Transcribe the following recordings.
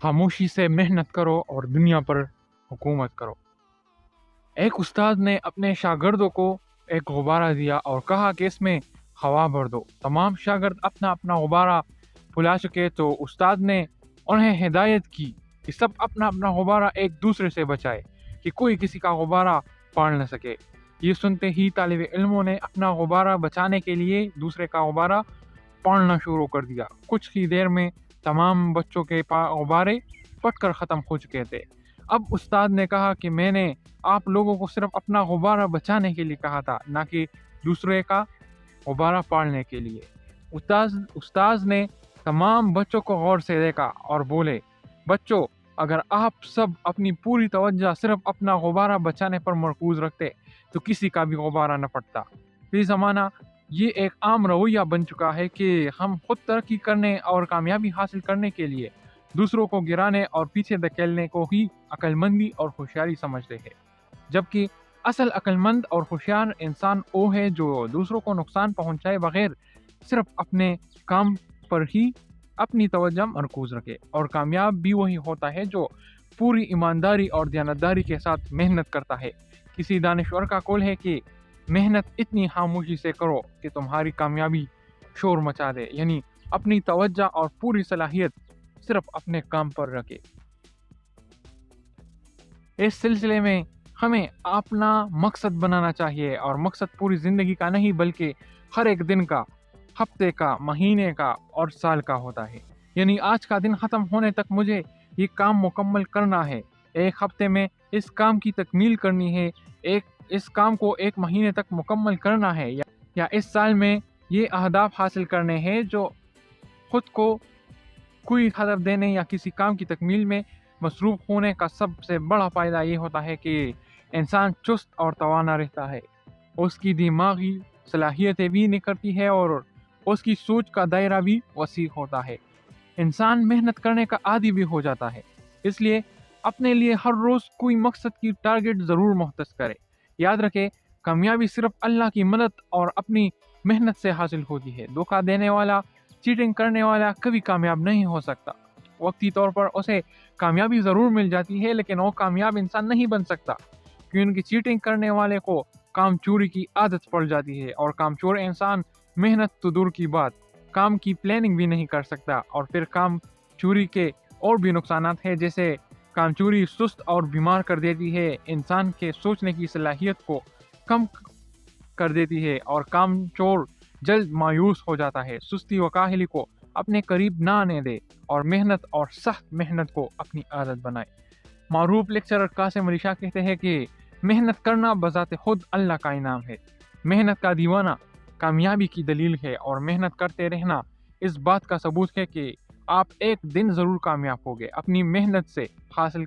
खामोशी से मेहनत करो और दुनिया पर हुकूमत करो। एक उस्ताद ने अपने शागिर्दों को एक गुब्बारा दिया और कहा कि इसमें हवा भर दो। तमाम शागिर्द अपना अपना गुब्बारा फुला चुके तो उस्ताद ने उन्हें हिदायत की कि सब अपना अपना गुब्बारा एक दूसरे से बचाए कि कोई किसी का गुब्बारा फाड़ न सके। ये सुनते ही तालिब इल्मों ने अपना गुब्बारा बचाने के लिए दूसरे का गुब्बारा फाड़ना शुरू कर दिया। कुछ ही देर में तमाम बच्चों के गुब्बारे फटकर ख़त्म हो चुके थे। अब उस्ताद ने कहा कि मैंने आप लोगों को सिर्फ अपना गुब्बारा बचाने के लिए कहा था, ना कि दूसरे का गुब्बारा फाड़ने के लिए। उस्ताद ने तमाम बच्चों को गौर से देखा और बोले, बच्चों, अगर आप सब अपनी पूरी तवज्जो सिर्फ अपना गुब्बारा बचाने पर मरकूज रखते तो किसी का भी गुब्बारा न फटता। ये ज़माना ये एक आम रवैया बन चुका है कि हम खुद तरक्की करने और कामयाबी हासिल करने के लिए दूसरों को गिराने और पीछे धकेलने को ही अक्लमंदी और होशियारी समझते हैं, जबकि असल अक्लमंद और होशियार इंसान वो है जो दूसरों को नुकसान पहुंचाए बगैर सिर्फ अपने काम पर ही अपनी तवज्जो मरकूज रखे। और कामयाब भी वही होता है जो पूरी ईमानदारी और दयानतदारी के साथ मेहनत करता है। किसी दानिश्वर का कौल है कि मेहनत इतनी खामोशी से करो कि तुम्हारी कामयाबी शोर मचा दे, यानी अपनी तवज्जो और पूरी सलाहियत सिर्फ अपने काम पर रखे। इस सिलसिले में हमें अपना मकसद बनाना चाहिए, और मकसद पूरी ज़िंदगी का नहीं बल्कि हर एक दिन का, हफ्ते का, महीने का और साल का होता है। यानी आज का दिन ख़त्म होने तक मुझे ये काम मुकम्मल करना है, एक हफ्ते में इस काम की तकमील करनी है, इस काम को एक महीने तक मुकम्मल करना है, या इस साल में ये अहदाफ हासिल करने हैं। जो खुद को कोई हदफ देने या किसी काम की तकमील में मसरूफ़ होने का सबसे बड़ा फ़ायदा ये होता है कि इंसान चुस्त और तवाना रहता है, उसकी दिमागी सलाहियतें भी निखरती है और उसकी सोच का दायरा भी वसीह होता है। इंसान मेहनत करने का आदी भी हो जाता है, इसलिए अपने लिए हर रोज़ कोई मकसद की टारगेट ज़रूर मुख्तस करे। याद रखें, कामयाबी सिर्फ अल्लाह की मदद और अपनी मेहनत से हासिल होती है। धोखा देने वाला, चीटिंग करने वाला कभी कामयाब नहीं हो सकता। वक्ती तौर पर उसे कामयाबी ज़रूर मिल जाती है, लेकिन वो कामयाब इंसान नहीं बन सकता, क्योंकि चीटिंग करने वाले को काम चोरी की आदत पड़ जाती है, और काम चोर इंसान मेहनत तो दूर की बात, काम की प्लानिंग भी नहीं कर सकता। और फिर काम चोरी के और भी नुकसानात हैं, जैसे काम चोरी सुस्त और बीमार कर देती है, इंसान के सोचने की सलाहियत को कम कर देती है, और काम चोर जल्द मायूस हो जाता है। सुस्ती व काहली को अपने करीब ना आने दे और मेहनत और सख्त मेहनत को अपनी आदत बनाए। मारूफ लेक्चरर कासिम अली शाह कहते हैं कि मेहनत करना बज़ाते खुद अल्लाह का इनाम है। मेहनत का दीवाना कामयाबी की दलील है, और मेहनत करते रहना इस बात का सबूत है कि आप एक दिन ज़रूर कामयाब होंगे। अपनी मेहनत से हासिल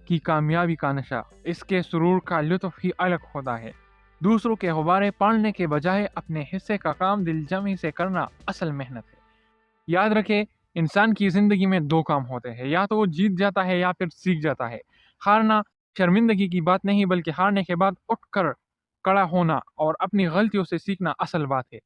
की कामयाबी का नशा, इसके सुरूर का लुत्फ़ ही अलग होता है। दूसरों के गुब्बारे पाड़ने के बजाय अपने हिस्से का काम दिलजमी से करना असल मेहनत है। याद रखें, इंसान की ज़िंदगी में दो काम होते हैं, या तो वो जीत जाता है या फिर सीख जाता है। हारना शर्मिंदगी की बात नहीं, बल्कि हारने के बाद उठकर खड़ा होना और अपनी गलतियों से सीखना असल बात है।